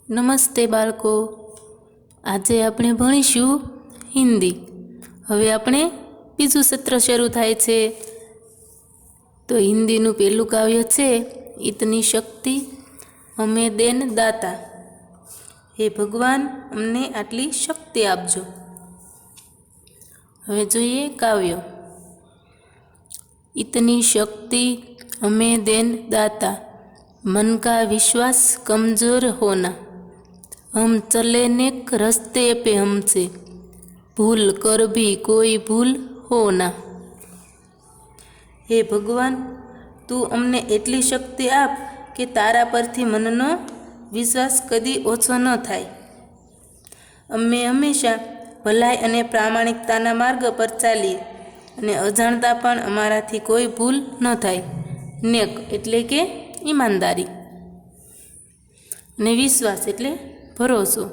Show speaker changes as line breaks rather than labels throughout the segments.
નમસ્તે બાળકો, આજે આપણે ભણીશું હિન્દી. હવે આપણે બીજું સત્ર શરૂ થાય છે. તો હિન્દીનું પહેલું કાવ્ય છે ઇતની શક્તિ હમે દેન દાતા. હે ભગવાન, અમને આટલી શક્તિ આપજો. હવે જોઈએ કાવ્ય. इतनी शक्ति हमें देन दाता, मन का विश्वास कमज़ोर होना, हम चले नेक रस्ते पे हमसे, भूल कर भी कोई भूल होना. હે ભગવાન, તું અમને એટલી શક્તિ આપ કે તારા પરથી મનનો વિશ્વાસ કદી ઓછો ન થાય. અમે હંમેશા ભલાઈ અને પ્રામાણિકતાના માર્ગ પર ચાલીએ અને અજાણતા પણ અમારાથી કોઈ ભૂલ ન થાય. નેક એટલે કે ઈમાનદારી અને વિશ્વાસ એટલે ભરોસો.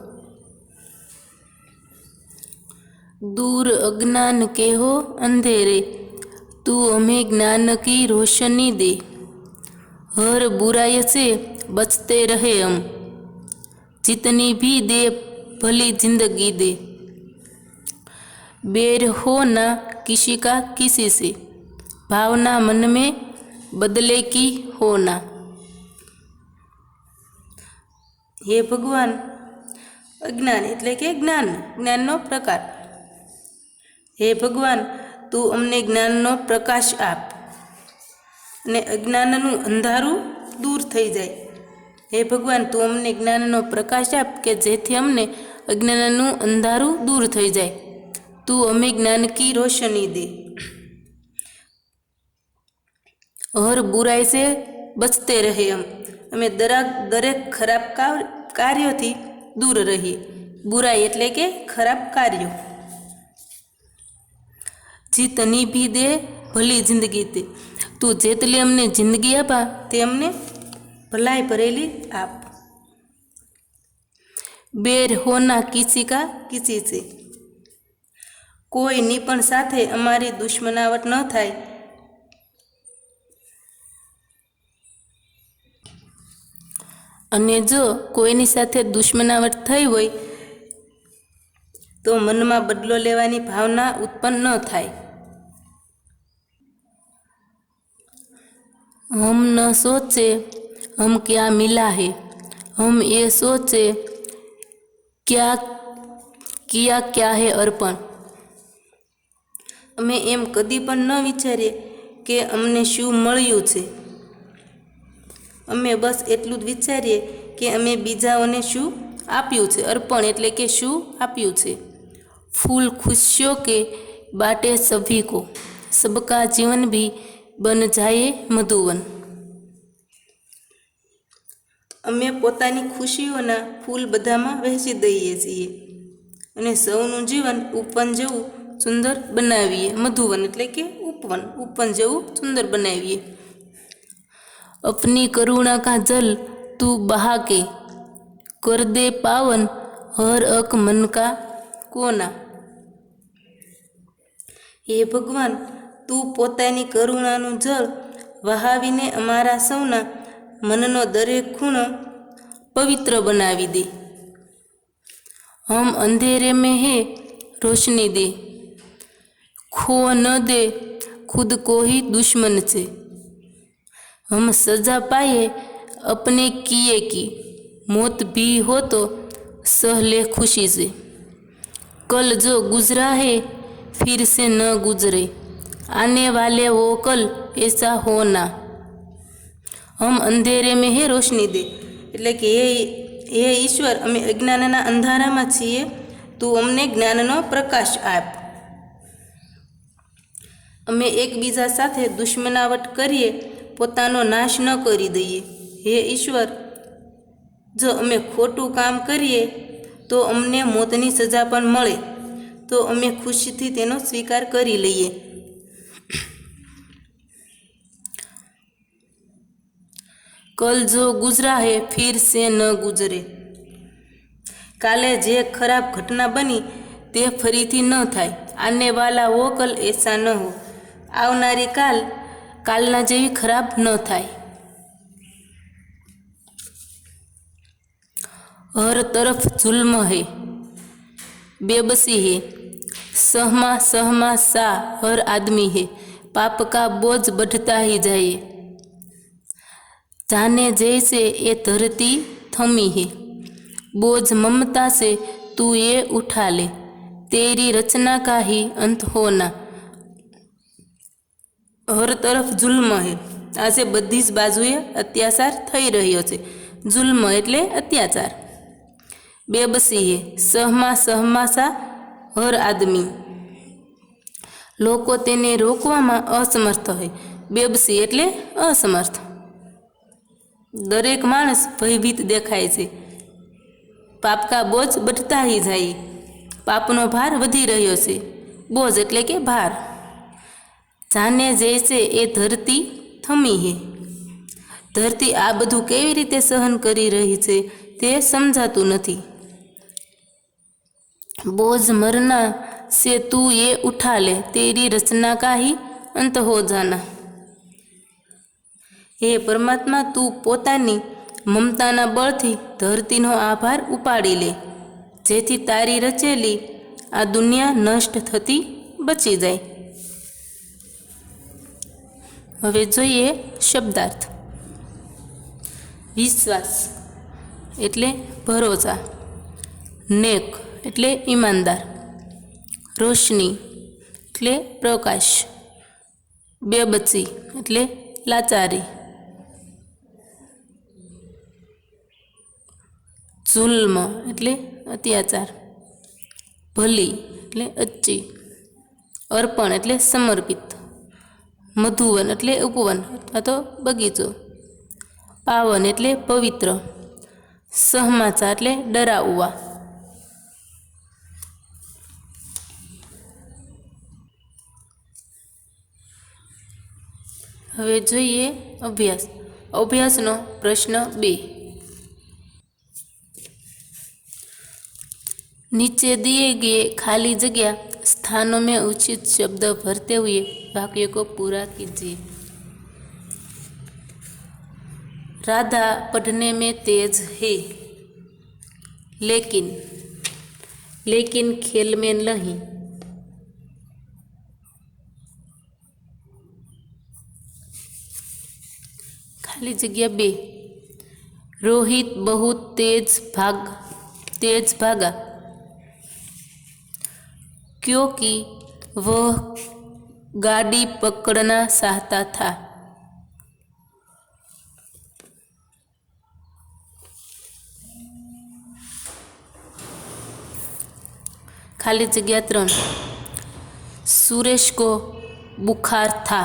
दूर अज्ञान के हो अंधेरे, तू हमें ज्ञान की रोशनी दे, हर बुराई से बचते रहे हम, जितनी भी दे भली जिंदगी दे, बैर हो ना किसी का किसी से, भावना मन में बदले की होना. હે ભગવાન, અજ્ઞાન એટલે કે જ્ઞાનનો પ્રકાર. હે ભગવાન, તું અમને જ્ઞાનનો પ્રકાશ આપ અને અજ્ઞાનનું અંધારું દૂર થઈ જાય. હે ભગવાન, તું અમને જ્ઞાનનો પ્રકાશ આપ કે જેથી અમને અજ્ઞાનનું અંધારું દૂર થઈ જાય. તું અમે જ્ઞાન કી રોશની દે, હર બુરાઈ સે બચતે રહે હમ, અમે દરેક ખરાબ કાર્યોથી દૂર રહીએ. બુરાઈ એટલે કે ખરાબ કાર્યો. જીતની ભી દે ભલી જિંદગી દે, તું જેટલી અમને જિંદગી આપા તે અમને ભલાઈ ભરેલી આપ. બેર હોના કિસી કા કિસી સે, કોઈની પણ સાથે અમારી દુશ્મનાવટ ન થાય. અને જો કોઈની સાથે દુશ્મનાવટ થઈ હોય તો મનમાં બદલો લેવાની ભાવના ઉત્પન્ન ન થાય. हम न सोचे हम क्या मिला है, हम ये सोचे क्या किया क्या है अर्पण. અમે એમ કદી પણ ન વિચારીએ કે અમને શું મળ્યું છે. અમે બસ એટલું જ વિચારીએ કે અમે બીજાઓને શું આપ્યું છે. અર્પણ એટલે કે શું આપ્યું છે. फूल खुशियों के बाटे सभी को, सबका जीवन भी बन जाए मधुवन. અમે પોતાની ખુશીઓના ફૂલ બધામાં વહેંચી દઈએ છીએ અને સૌનું જીવન ઉપવન જેવું સુંદર બનાવીએ. મધુવન એટલે કે ઉપવન જેવું સુંદર બનાવીએ. अपनी करुणा का जल तू बहा के, कर दे पावन हर अक मन का कोना. હે ભગવાન, તું પોતાની કરુણાનું જળ વહાવીને અમારા સૌના મનનો દરેક ખૂણો પવિત્ર બનાવી દે. હમ અંધેરે મેં હે રોશની દે, ખો ન દે ખુદ કો ही दुश्मन से, हम सजा पाए अपने किए की, मौत भी हो तो सह ले खुशी से, कल जो गुजरा है फिर से न गुजरे, आने वाले वो कल ऐसा होना. हम अंधेरे में है रोशनी दे એટલે કે હે ઈશ્વર, અમે અજ્ઞાનના અંધારામાં છીએ, તું અમને જ્ઞાનનો પ્રકાશ આપ. અમે એકબીજા સાથે દુશ્મનાવટ કરીએ પોતાનો નાશ ન કરી દઈએ. હે ઈશ્વર, જો અમે ખોટું કામ કરીએ તો અમને મોતની સજા પણ મળે તો અમે ખુશીથી તેનો સ્વીકાર કરી લઈએ. કલ જો ગુજરા હે ફિર સે ન ગુજરે, કાલે જે ખરાબ ઘટના બની તે ફરીથી ન થાય. આને વાલા વો કલ એસા ન હો, આવનારી કાલના જેવી ખરાબ ન થાય. हर तरफ जुल्म है, बेबसी है। सहमा सहमा सा हर आदमी है, पाप का बोझ बढ़ता ही जाए। जाने जैसे ये धरती थमी है, बोझ ममता से तू ये उठा ले, तेरी रचना का ही अंत होना। हर तरफ जुल्म है, આજે બધી જ બાજુએ અત્યાચાર થઈ રહ્યો છે। જુલ્મ એટલે અત્યાચાર। બેબસી હે, સહમા સહમાસા હર આદમી, લોકો તેને રોકવામાં અસમર્થ હોય। બેબસી એટલે અસમર્થ। દરેક માણસ ભયભીત દેખાય છે। પાપ કા બોજ બઢતા હી જાય, પાપનો ભાર વધી રહ્યો છે। બોજ એટલે કે ભાર। જાને જૈસે એ ધરતી થમી હે, ધરતી આ બધું કેવી રીતે સહન કરી રહી છે તે સમજાતું નથી। બોझ मरना से तू ये उठा ले, तेरी रचना का ही अंत हो जाना। हे परमात्मा, तू पोतानी ममताना बळथी धरतीनो आभार उपाड़ी ले, जेथी तारी रचेली आ दुनिया नष्ट थती बची जाए। हवे जोईए शब्दार्थ। विश्वास एटले भरोसा, नेक एटले ईमानदार, रोशनी एटले प्रकाश, बेबसी एटले लाचारी, जुल्म एटले अत्याचार, भली एटले अच्छी, अर्पण एटले समर्पित, मधुवन एटले उपवन अथवा तो बगीचो, पावन एटले पवित्र, सहमाचा एटले डराववा। हवे जोईए अभ्यास। अभ्यासनो प्रश्न 2। नीचे दिए गए खाली जगह स्थानों में उचित शब्द भरते हुए वाक्य को पूरा कीजिए। राधा पढ़ने में तेज है, लेकिन खेल में नहीं। खाली जगह 2। रोहित बहुत तेज भागा क्योंकि वह गाड़ी पकड़ना चाहता था। खाली जगह 3। सुरेश को बुखार था,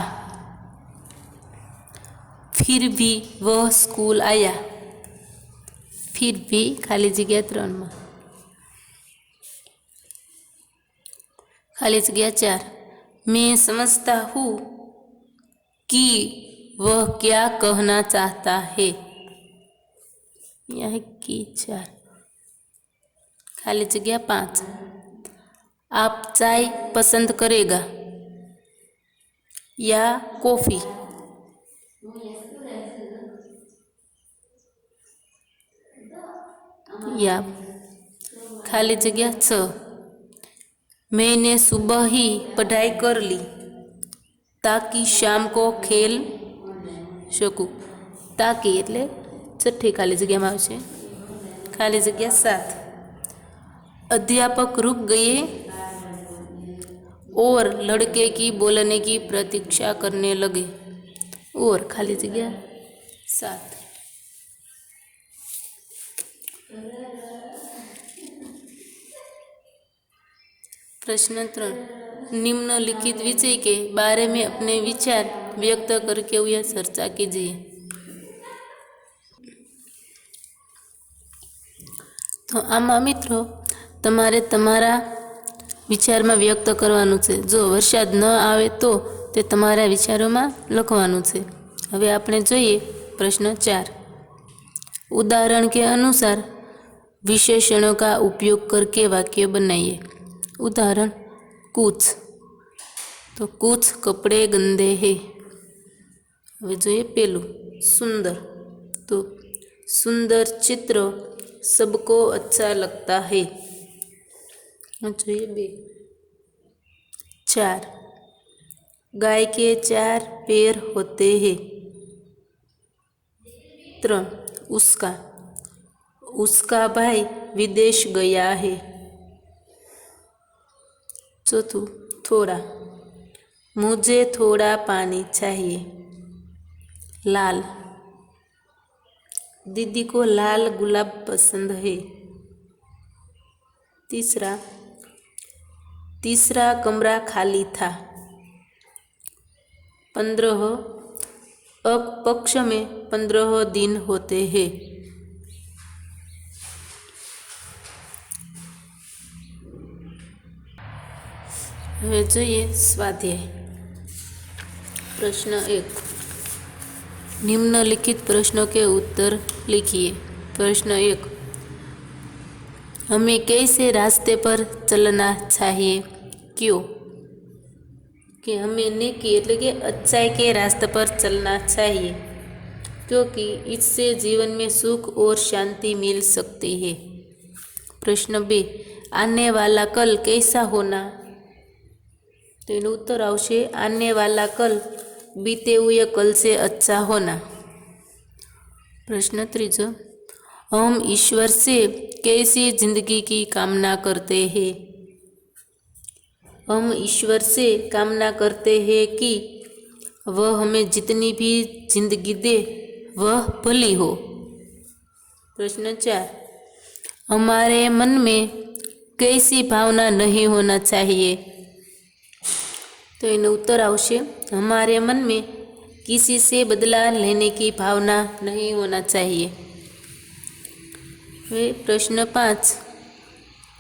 फिर भी वह स्कूल आया। फिर भी खाली जगह 3 में। खाली जगह 4। मैं समझता हूँ कि वह क्या कहना चाहता है। यह की 4। खाली जगह 5। आप चाय पसंद करेगा या कॉफ़ी। या खाली जगह 6। मैंने सुबह ही पढ़ाई कर ली ताकि शाम को खेल શકું। ताकि એટલે છઠ્ઠી ખાલી જગ્યામાં આવશે। ખાલી જગ્યા 7। अध्यापक रुक गए और लड़के की बोलने की प्रतीक्षा करने लगे। और खाली जगह 7। प्रश्न 3। निम्नलिखित विषय के बारे में अपने विचार व्यक्त करके हुए चर्चा कीजिए। तो आमा मित्रों तमारे तमारा विचार में व्यक्त करवानुं छे। जो वरसाद न आवे तो ते तमारा विचारों में लखवानुं छे। हवे आपणे जोईए प्रश्न 4। उदाहरण के अनुसार विशेषणों का उपयोग करके वाक्य बनाइए। उदाहरण कुछ, तो कुछ कपड़े गंदे हैं। हवे जोईए पहेलुं सुंदर, तो सुंदर चित्र सबको अच्छा लगता है। चाहिए 2। 4 गाय के 4 पैर होते हैं। 3 उसका भाई विदेश गया है। 4 थोड़ा मुझे थोड़ा पानी चाहिए। लाल दीदी को लाल गुलाब पसंद है। तीसरा कमरा खाली था। 15 पक्ष में 15 दिन होते हैं। હવે જોઈએ સ્વાધ્યાય। प्रश्न 1 निम्नलिखित प्रश्नों के उत्तर लिखिए। प्रश्न 1 हमें कैसे रास्ते पर चलना चाहिए, क्यों? कि हमें नेकी એટલે કે अच्छाई के रास्ते पर चलना चाहिए क्योंकि इससे जीवन में सुख और शांति मिल सकती है। प्रश्न 2 आने वाला कल कैसा होना? तो इन उत्तर आवशे आने वाला कल बीते हुए कल से अच्छा होना। प्रश्न 3 हम ईश्वर से कैसी जिंदगी की कामना करते हैं? हम ईश्वर से कामना करते हैं कि वह हमें जितनी भी जिंदगी दे वह भली हो। प्रश्न 4 हमारे मन में कैसी भावना नहीं होना चाहिए? तो इन उत्तर आवशे हमारे मन में किसी से बदला लेने की भावना नहीं होना चाहिए। प्रश्न 5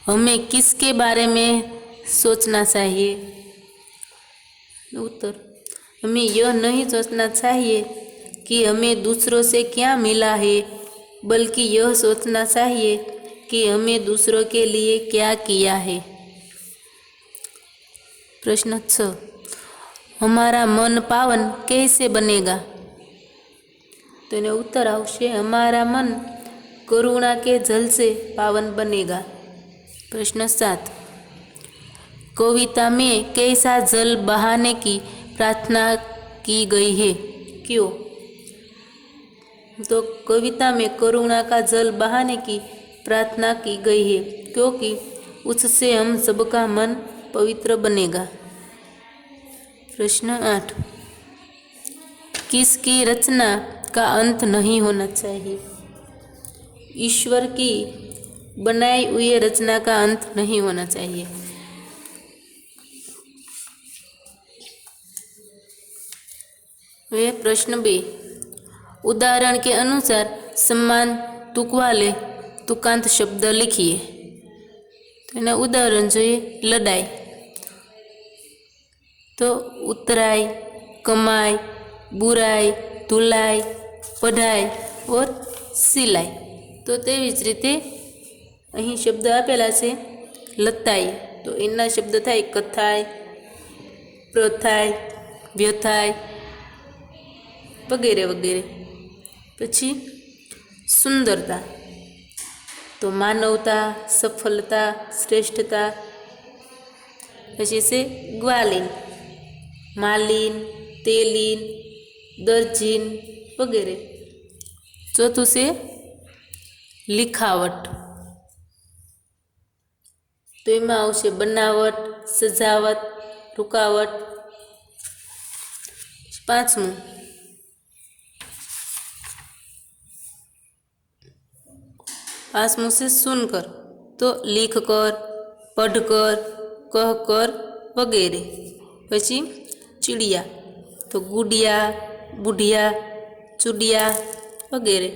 हमें किसके बारे में सोचना चाहिए? उत्तर हमें यह नहीं सोचना चाहिए कि हमें दूसरों से क्या मिला है, बल्कि यह सोचना चाहिए कि हमें दूसरों के लिए क्या किया है। प्रश्न 6 हमारा मन पावन कैसे बनेगा? तो इन्हें उत्तर आवशे हमारा मन करुणा के जल से पावन बनेगा। प्रश्न 7 कविता में कैसा जल बहाने की प्रार्थना की गई है, क्यों? तो कविता में करुणा का जल बहाने की प्रार्थना की गई है क्योंकि उससे हम सबका मन पवित्र बनेगा। प्रश्न 8 किसकी रचना का अंत नहीं होना चाहिए? ईश्वर की बनाई हुई रचना का अंत नहीं होना चाहिए। वे प्रश्न 2 उदाहरण के अनुसार समान तुक वाले तुकांत शब्द लिखिए। तो एना उदाहरण જોઈએ लड़ाई तो उतराई, कमाई, बुराई, धुलाई, पढ़ाई और सिलाई। तो तेवी ज रीते અહીં શબ્દ આપેલા છે લતાઈ તો એના શબ્દ થાય કથાય, પ્રથાય, વ્યથાય વગેરે વગેરે। પછી સુંદરતા તો માનવતા, સફળતા, શ્રેષ્ઠતા। પછી છે ગ્વાલીન, માલીન, તેલીન, દર્જીન વગેરે। ચોથું છે लिखावट तो एम आवशे बनावट, सजावट, रुकावट। 5 से सुनकर तो लिखकर, पढ़कर, कहकर वगैरह। पछी चिड़िया तो गुड़िया, बुढ़िया, चुड़िया वगैरह।